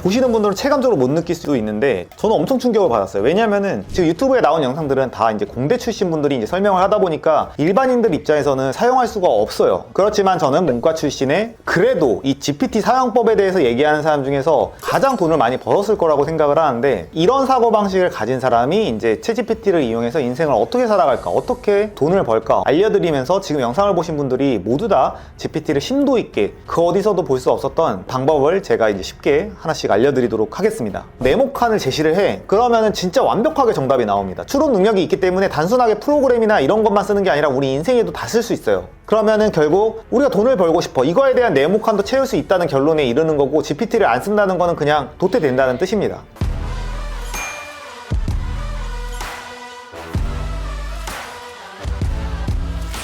보시는 분들은 체감적으로 못 느낄 수도 있는데 저는 엄청 충격을 받았어요. 왜냐면은 지금 유튜브에 나온 영상들은 다 이제 공대 출신 분들이 이제 설명을 하다 보니까 일반인들 입장에서는 사용할 수가 없어요. 그렇지만 저는 문과 출신에 그래도 이 GPT 사용법에 대해서 얘기하는 사람 중에서 가장 돈을 많이 벌었을 거라고 생각을 하는데, 이런 사고방식을 가진 사람이 이제 챗GPT를 이용해서 인생을 어떻게 살아갈까, 어떻게 돈을 벌까 알려드리면서 지금 영상을 보신 분들이 모두 다 GPT를 심도 있게 그 어디서도 볼 수 없었던 방법을 제가 이제 쉽게 하나씩 알려드리도록 하겠습니다. 네모칸을 제시를 해. 그러면은 진짜 완벽하게 정답이 나옵니다. 추론 능력이 있기 때문에 단순하게 프로그램이나 이런 것만 쓰는 게 아니라 우리 인생에도 다 쓸 수 있어요. 그러면은 결국 우리가 돈을 벌고 싶어, 이거에 대한 네모칸도 채울 수 있다는 결론에 이르는 거고, GPT를 안 쓴다는 거는 그냥 도태된다는 뜻입니다.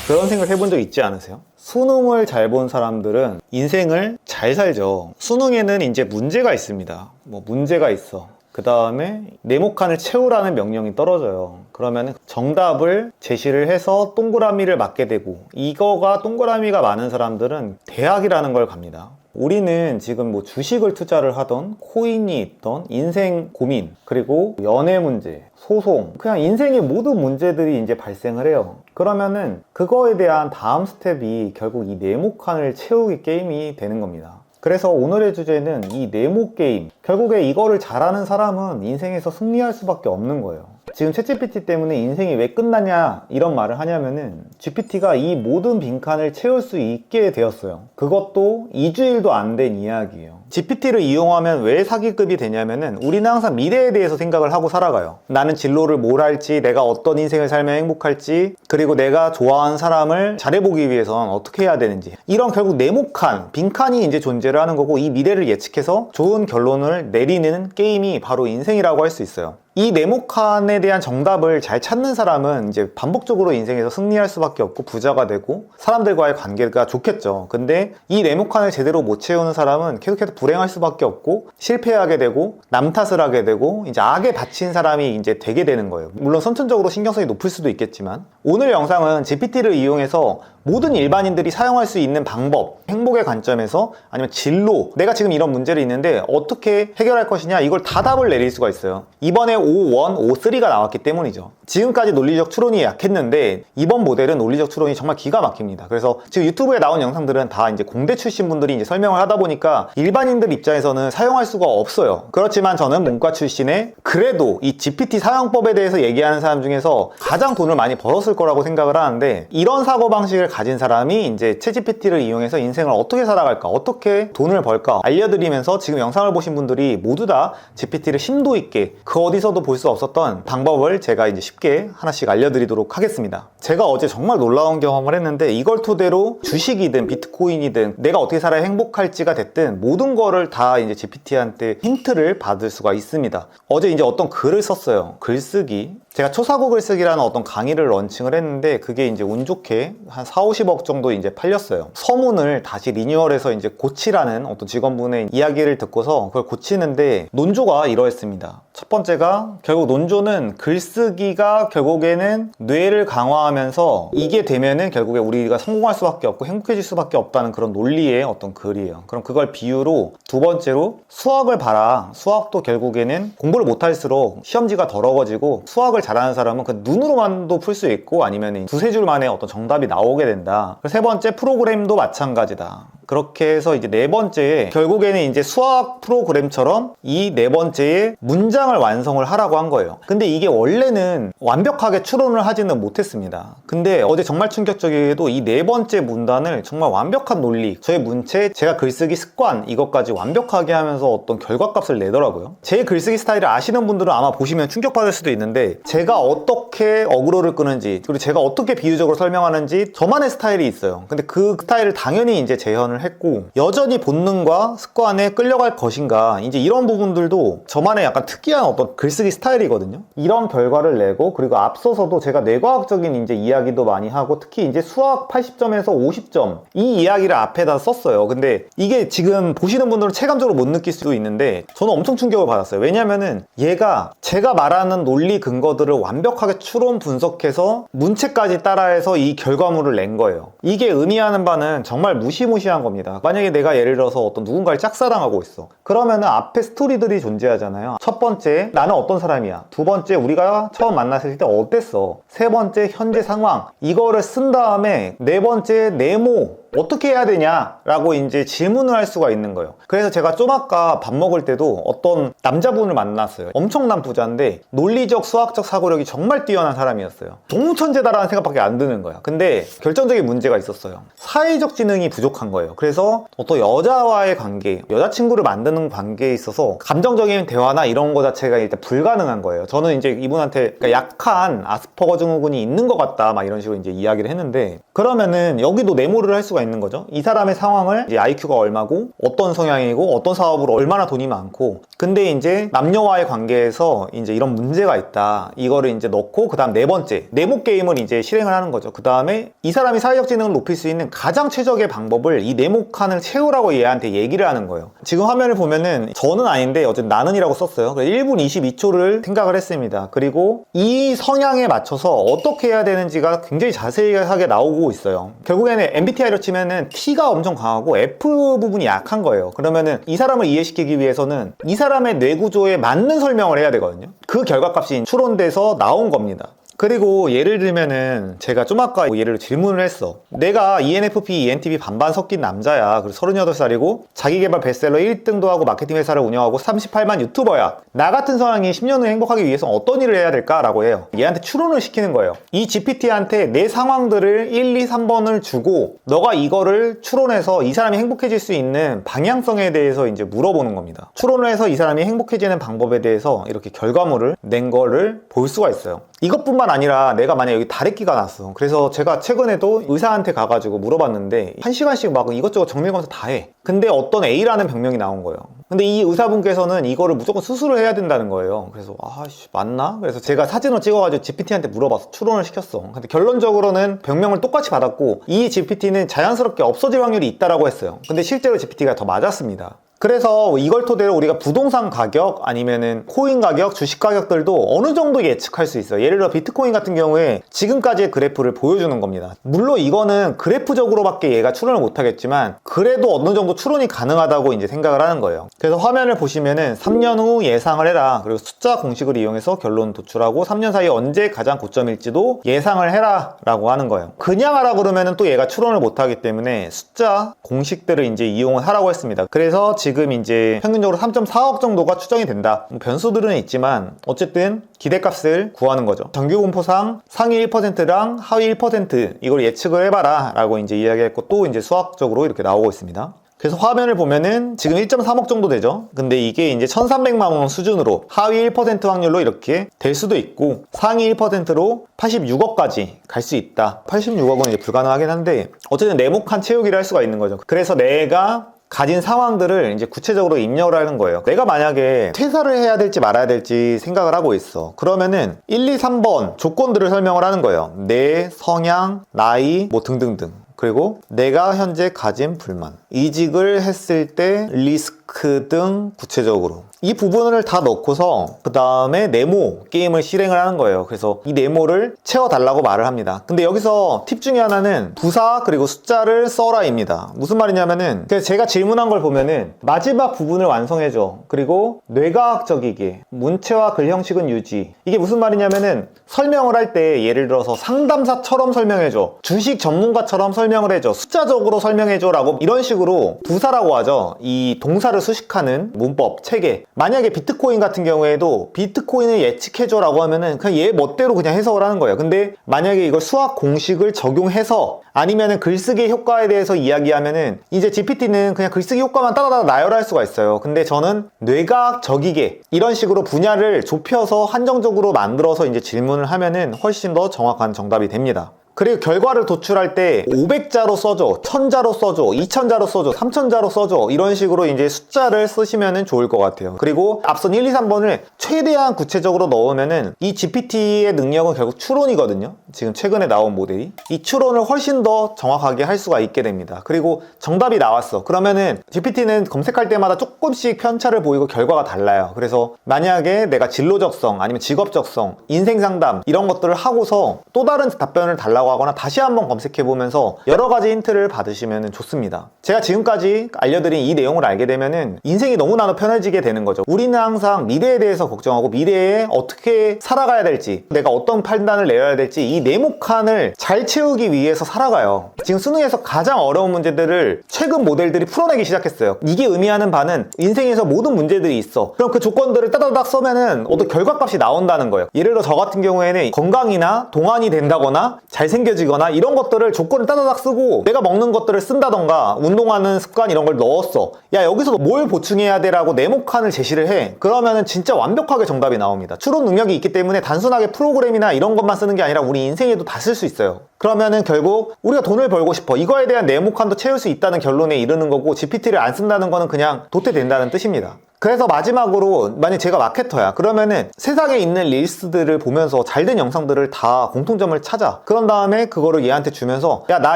그런 생각을 해본 적 있지 않으세요? 수능을 잘 본 사람들은 인생을 잘 살죠. 수능에는 이제 문제가 있습니다. 문제가 있어. 그 다음에 네모칸을 채우라는 명령이 떨어져요. 그러면 정답을 제시를 해서 동그라미를 맞게 되고, 이거가 동그라미가 많은 사람들은 대학이라는 걸 갑니다. 우리는 지금 주식을 투자를 하던, 코인이 있던, 인생 고민, 그리고 연애 문제, 소송, 그냥 인생의 모든 문제들이 이제 발생을 해요. 그러면은 그거에 대한 다음 스텝이 결국 이 네모칸을 채우기 게임이 되는 겁니다. 그래서 오늘의 주제는 이 네모 게임, 결국에 이거를 잘하는 사람은 인생에서 승리할 수밖에 없는 거예요. 지금 챗GPT 때문에 인생이 왜 끝나냐 이런 말을 하냐면은 GPT가 이 모든 빈칸을 채울 수 있게 되었어요. 그것도 2주일도 안 된 이야기예요. GPT를 이용하면 왜 사기급이 되냐면은 우리는 항상 미래에 대해서 생각을 하고 살아가요. 나는 진로를 뭘 할지, 내가 어떤 인생을 살면 행복할지, 그리고 내가 좋아하는 사람을 잘해보기 위해선 어떻게 해야 되는지, 이런 결국 네모칸, 빈칸이 이제 존재를 하는 거고, 이 미래를 예측해서 좋은 결론을 내리는 게임이 바로 인생이라고 할 수 있어요. 이 네모칸에 대한 정답을 잘 찾는 사람은 이제 반복적으로 인생에서 승리할 수밖에 없고 부자가 되고 사람들과의 관계가 좋겠죠. 근데 이 네모칸을 제대로 못 채우는 사람은 계속해서 불행할 수밖에 없고 실패하게 되고 남 탓을 하게 되고 이제 악에 바친 사람이 이제 되게 되는 거예요. 물론 선천적으로 신경성이 높을 수도 있겠지만, 오늘 영상은 GPT를 이용해서 모든 일반인들이 사용할 수 있는 방법, 행복의 관점에서, 아니면 진로, 내가 지금 이런 문제를 있는데 어떻게 해결할 것이냐, 이걸 다 답을 내릴 수가 있어요. 이번에 O1, O3가 나왔기 때문이죠. 지금까지 논리적 추론이 약했는데 이번 모델은 논리적 추론이 정말 기가 막힙니다. 그래서 지금 유튜브에 나온 영상들은 다 이제 공대 출신 분들이 이제 설명을 하다 보니까 일반인들 입장에서는 사용할 수가 없어요. 그렇지만 저는 문과 출신에 그래도 이 GPT 사용법에 대해서 얘기하는 사람 중에서 가장 돈을 많이 벌었을 거라고 생각을 하는데, 이런 사고방식을 가진 사람이 이제 챗GPT를 이용해서 인생을 어떻게 살아갈까, 어떻게 돈을 벌까 알려드리면서 지금 영상을 보신 분들이 모두 다 GPT를 심도 있게 그 어디서도 볼 수 없었던 방법을 제가 이제 쉽게 하나씩 알려드리도록 하겠습니다. 제가 어제 정말 놀라운 경험을 했는데, 이걸 토대로 주식이든 비트코인이든 내가 어떻게 살아야 행복할지가 됐든 모든 거를 다 이제 GPT한테 힌트를 받을 수가 있습니다. 어제 이제 어떤 글을 썼어요. 글쓰기. 제가 초사고 글쓰기라는 어떤 강의를 런칭을 했는데 그게 이제 운 좋게 한 4-50억 정도 이제 팔렸어요. 서문을 다시 리뉴얼해서 이제 고치라는 어떤 직원분의 이야기를 듣고서 그걸 고치는데 논조가 이러했습니다. 첫 번째가, 결국 논조는 글쓰기가 결국에는 뇌를 강화하면서 이게 되면은 결국에 우리가 성공할 수밖에 없고 행복해질 수밖에 없다는 그런 논리의 어떤 글이에요. 그럼 그걸 비유로, 두 번째로 수학을 봐라. 수학도 결국에는 공부를 못할수록 시험지가 더러워지고, 수학을 잘하는 사람은 그 눈으로만도 풀 수 있고 아니면 두세 줄 만에 어떤 정답이 나오게 된다. 세 번째, 프로그램도 마찬가지다. 그렇게 해서 이제 네 번째에 결국에는 이제 수학 프로그램처럼 이 네 번째에 문장을 완성을 하라고 한 거예요. 근데 이게 원래는 완벽하게 추론을 하지는 못했습니다. 근데 어제 정말 충격적이게도 이 네 번째 문단을 정말 완벽한 논리, 저의 문체, 제가 글쓰기 습관, 이것까지 완벽하게 하면서 어떤 결과값을 내더라고요. 제 글쓰기 스타일을 아시는 분들은 아마 보시면 충격받을 수도 있는데, 제가 어떻게 어그로를 끄는지, 그리고 제가 어떻게 비유적으로 설명하는지 저만의 스타일이 있어요. 근데 그 스타일을 당연히 이제 재현을 했고, 여전히 본능과 습관에 끌려갈 것인가, 이제 이런 부분들도 저만의 약간 특이한 어떤 글쓰기 스타일이거든요. 이런 결과를 내고, 그리고 앞서서도 제가 뇌과학적인 이제 이야기도 많이 하고, 특히 이제 수학 80점에서 50점 이 이야기를 앞에다 썼어요. 근데 이게 지금 보시는 분들은 체감적으로 못 느낄 수도 있는데 저는 엄청 충격을 받았어요. 왜냐면은 얘가 제가 말하는 논리 근거들을 완벽하게 추론 분석해서 문체까지 따라해서 이 결과물을 낸 거예요. 이게 의미하는 바는 정말 무시무시한 겁니다. 만약에 내가 예를 들어서 어떤 누군가를 짝사랑하고 있어. 그러면은 앞에 스토리들이 존재하잖아요. 첫 번째, 나는 어떤 사람이야. 두 번째, 우리가 처음 만났을 때 어땠어. 세 번째, 현재 상황. 이거를 쓴 다음에 네 번째, 네모. 어떻게 해야 되냐라고 이제 질문을 할 수가 있는 거예요. 그래서 제가 좀 아까 밥 먹을 때도 어떤 남자분을 만났어요. 엄청난 부자인데 논리적 수학적 사고력이 정말 뛰어난 사람이었어요. 너무 천재다라는 생각밖에 안 드는 거야. 근데 결정적인 문제가 있었어요. 사회적 지능이 부족한 거예요. 그래서 어떤 여자와의 관계, 여자친구를 만드는 관계에 있어서 감정적인 대화나 이런 거 자체가 일단 불가능한 거예요. 저는 이제 이분한테 그러니까 약한 아스퍼거 증후군이 있는 것 같다 막 이런 식으로 이제 이야기를 했는데, 그러면은 여기도 네모를 할 수가 있는 거죠. 이 사람의 상황을 이제 IQ가 얼마고 어떤 성향이고 어떤 사업으로 얼마나 돈이 많고, 근데 이제 남녀와의 관계에서 이제 이런 문제가 있다, 이거를 이제 넣고 그 다음 네 번째 네모 게임을 이제 실행을 하는 거죠. 그 다음에 이 사람이 사회적 지능을 높일 수 있는 가장 최적의 방법을 이 네모 칸을 채우라고 얘한테 얘기를 하는 거예요. 지금 화면을 보면은 저는 아닌데 어쨌든 나는이라고 썼어요. 1분 22초를 생각을 했습니다. 그리고 이 성향에 맞춰서 어떻게 해야 되는지가 굉장히 자세하게 나오고 있어요. 결국에는 MBTI로 치면은 T가 엄청 강하고 F 부분이 약한 거예요. 그러면은 이 사람을 이해시키기 위해서는 이 사람의 뇌 구조에 맞는 설명을 해야 되거든요. 그 결과값이 추론돼서 나온 겁니다. 그리고 예를 들면은 제가 좀 아까 예를 질문을 했어. 내가 ENFP, ENTP 반반 섞인 남자야. 그리고 38살이고 자기개발 베스트셀러 1등도 하고 마케팅 회사를 운영하고 38만 유튜버야. 나 같은 성향이 10년 후에 행복하기 위해서 어떤 일을 해야 될까라고 해요. 얘한테 추론을 시키는 거예요. 이 GPT한테 내 상황들을 1, 2, 3번을 주고 너가 이거를 추론해서 이 사람이 행복해질 수 있는 방향성에 대해서 이제 물어보는 겁니다. 추론을 해서 이 사람이 행복해지는 방법에 대해서 이렇게 결과물을 낸 거를 볼 수가 있어요. 이것뿐만 아니라 내가 만약에 여기 다래끼가 났어. 그래서 제가 최근에도 의사한테 가가지고 물어봤는데 1시간씩 막 이것저것 정밀검사 다 해. 근데 어떤 A라는 병명이 나온 거예요. 근데 이 의사분께서는 이거를 무조건 수술을 해야 된다는 거예요. 그래서 아씨 맞나? 그래서 제가 사진을 찍어가지고 GPT한테 물어봤어. 추론을 시켰어. 근데 결론적으로는 병명을 똑같이 받았고 이 GPT는 자연스럽게 없어질 확률이 있다라고 했어요. 근데 실제로 GPT가 더 맞았습니다. 그래서 이걸 토대로 우리가 부동산 가격 아니면은 코인 가격, 주식 가격들도 어느 정도 예측할 수 있어요. 예를 들어 비트코인 같은 경우에 지금까지의 그래프를 보여주는 겁니다. 물론 이거는 그래프적으로밖에 얘가 추론을 못하겠지만 그래도 어느 정도 추론이 가능하다고 이제 생각을 하는 거예요. 그래서 화면을 보시면은 3년 후 예상을 해라. 그리고 숫자 공식을 이용해서 결론 도출하고 3년 사이에 언제 가장 고점일지도 예상을 해라 라고 하는 거예요. 그냥 하라 그러면은 또 얘가 추론을 못하기 때문에 숫자 공식들을 이제 이용을 하라고 했습니다. 그래서 지금 이제 평균적으로 3.4억 정도가 추정이 된다. 변수들은 있지만 어쨌든 기대값을 구하는 거죠. 정규 분포상 상위 1%랑 하위 1% 이걸 예측을 해봐라 라고 이제 이야기했고 또 이제 수학적으로 이렇게 나오고 있습니다. 그래서 화면을 보면은 지금 1.3억 정도 되죠. 근데 이게 이제 1300만 원 수준으로 하위 1% 확률로 이렇게 될 수도 있고 상위 1%로 86억까지 갈 수 있다. 86억은 이제 불가능하긴 한데 어쨌든 네모칸 채우기를 할 수가 있는 거죠. 그래서 내가 가진 상황들을 이제 구체적으로 입력을 하는 거예요. 내가 만약에 퇴사를 해야 될지 말아야 될지 생각을 하고 있어. 그러면은 1, 2, 3번 조건들을 설명을 하는 거예요. 내 성향, 나이, 뭐 등등등. 그리고 내가 현재 가진 불만, 이직을 했을 때 리스크 등 구체적으로 이 부분을 다 넣고서 그 다음에 네모 게임을 실행을 하는 거예요. 그래서 이 네모를 채워달라고 말을 합니다. 근데 여기서 팁 중에 하나는 부사 그리고 숫자를 써라 입니다. 무슨 말이냐면은 제가 질문한 걸 보면은 마지막 부분을 완성해줘. 그리고 뇌과학적이게 문체와 글 형식은 유지. 이게 무슨 말이냐면은 설명을 할 때 예를 들어서 상담사처럼 설명해줘, 주식 전문가처럼 설명을 해줘, 숫자적으로 설명해줘 라고 이런 식으로 부사라고 하죠. 이 동사를 수식하는 문법, 체계. 만약에 비트코인 같은 경우에도 비트코인을 예측해줘 라고 하면은 그냥 얘 멋대로 그냥 해석을 하는 거예요. 근데 만약에 이걸 수학 공식을 적용해서 아니면은 글쓰기 효과에 대해서 이야기하면은 이제 GPT는 그냥 글쓰기 효과만 따라다 나열할 수가 있어요. 근데 저는 뇌과학적이게 이런 식으로 분야를 좁혀서 한정적으로 만들어서 이제 질문을 하면은 훨씬 더 정확한 정답이 됩니다. 그리고 결과를 도출할 때 500자로 써줘, 1000자로 써줘, 2000자로 써줘, 3000자로 써줘 이런 식으로 이제 숫자를 쓰시면 좋을 것 같아요. 그리고 앞선 1, 2, 3번을 최대한 구체적으로 넣으면은 이 GPT의 능력은 결국 추론이거든요. 지금 최근에 나온 모델이 이 추론을 훨씬 더 정확하게 할 수가 있게 됩니다. 그리고 정답이 나왔어. 그러면은 GPT는 검색할 때마다 조금씩 편차를 보이고 결과가 달라요. 그래서 만약에 내가 진로적성 아니면 직업적성, 인생상담 이런 것들을 하고서 또 다른 답변을 달라고 라고 하거나 다시 한번 검색해 보면서 여러 가지 힌트를 받으시면 좋습니다. 제가 지금까지 알려드린 이 내용을 알게 되면은 인생이 너무나도 편해지게 되는 거죠. 우리는 항상 미래에 대해서 걱정하고 미래에 어떻게 살아가야 될지, 내가 어떤 판단을 내려야 될지 이 네모칸을 잘 채우기 위해서 살아가요. 지금 수능에서 가장 어려운 문제들을 최근 모델들이 풀어내기 시작했어요. 이게 의미하는 바는 인생에서 모든 문제들이 있어. 그럼 그 조건들을 따다닥 써면은 어떤 결과값이 나온다는 거예요. 예를 들어 저 같은 경우에는 건강이나 동안이 된다거나 잘생겨지거나 이런 것들을 조건을 따다닥 쓰고 내가 먹는 것들을 쓴다던가 운동하는 습관 이런 걸 넣었어. 야, 여기서 뭘 보충해야 돼? 라고 네모칸을 제시를 해. 그러면은 진짜 완벽하게 정답이 나옵니다. 추론 능력이 있기 때문에 단순하게 프로그램이나 이런 것만 쓰는 게 아니라 우리 인생에도 다 쓸 수 있어요. 그러면은 결국 우리가 돈을 벌고 싶어. 이거에 대한 네모칸도 채울 수 있다는 결론에 이르는 거고 GPT를 안 쓴다는 거는 그냥 도태된다는 뜻입니다. 그래서 마지막으로 만약 제가 마케터야 그러면은 세상에 있는 릴스들을 보면서 잘된 영상들을 다 공통점을 찾아. 그런 다음에 그거를 얘한테 주면서 야, 나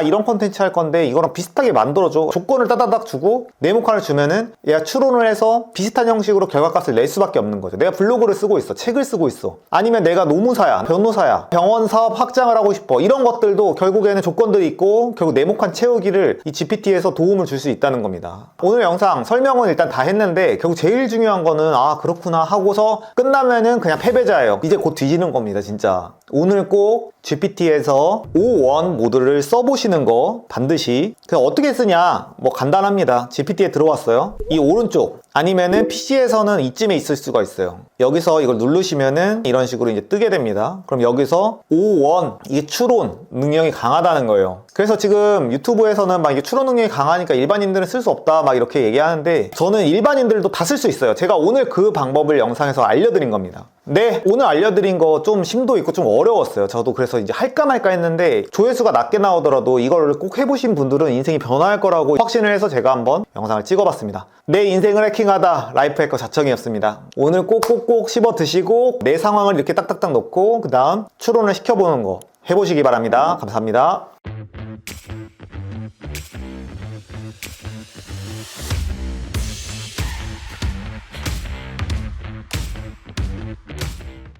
이런 컨텐츠 할 건데 이거랑 비슷하게 만들어줘. 조건을 따다닥 주고 네모칸을 주면은 얘가 추론을 해서 비슷한 형식으로 결과값을 낼 수밖에 없는 거죠. 내가 블로그를 쓰고 있어, 책을 쓰고 있어, 아니면 내가 노무사야, 변호사야, 병원 사업 확장을 하고 싶어, 이런 것들도 결국에는 조건들이 있고 결국 네모칸 채우기를 이 GPT에서 도움을 줄 수 있다는 겁니다. 오늘 영상 설명은 일단 다 했는데 결국 제일 중요한 거는 아 그렇구나 하고서 끝나면은 그냥 패배자예요. 이제 곧 뒤지는 겁니다. 진짜 오늘 꼭 GPT에서 O1 모드를 써보시는 거 반드시. 그냥 어떻게 쓰냐 뭐 간단합니다. GPT에 들어왔어요. 이 오른쪽 아니면은 PC에서는 이쯤에 있을 수가 있어요. 여기서 이걸 누르시면은 이런 식으로 이제 뜨게 됩니다. 그럼 여기서 O1 이게 추론 능력이 강하다는 거예요. 그래서 지금 유튜브에서는 막 이게 추론 능력이 강하니까 일반인들은 쓸 수 없다 막 이렇게 얘기하는데 저는 일반인들도 다 쓸 수 있어요. 제가 오늘 그 방법을 영상에서 알려드린 겁니다. 네, 오늘 알려드린 거 좀 심도 있고 좀 어려웠어요. 저도 그래서 이제 할까 말까 했는데 조회수가 낮게 나오더라도 이거를 꼭 해보신 분들은 인생이 변화할 거라고 확신을 해서 제가 한번 영상을 찍어봤습니다. 내 인생을 해킹하다 라이프해커 자청이었습니다. 오늘 꼭꼭꼭 씹어 드시고 내 상황을 이렇게 딱딱딱 넣고 그 다음 추론을 시켜보는 거 해보시기 바랍니다. 감사합니다.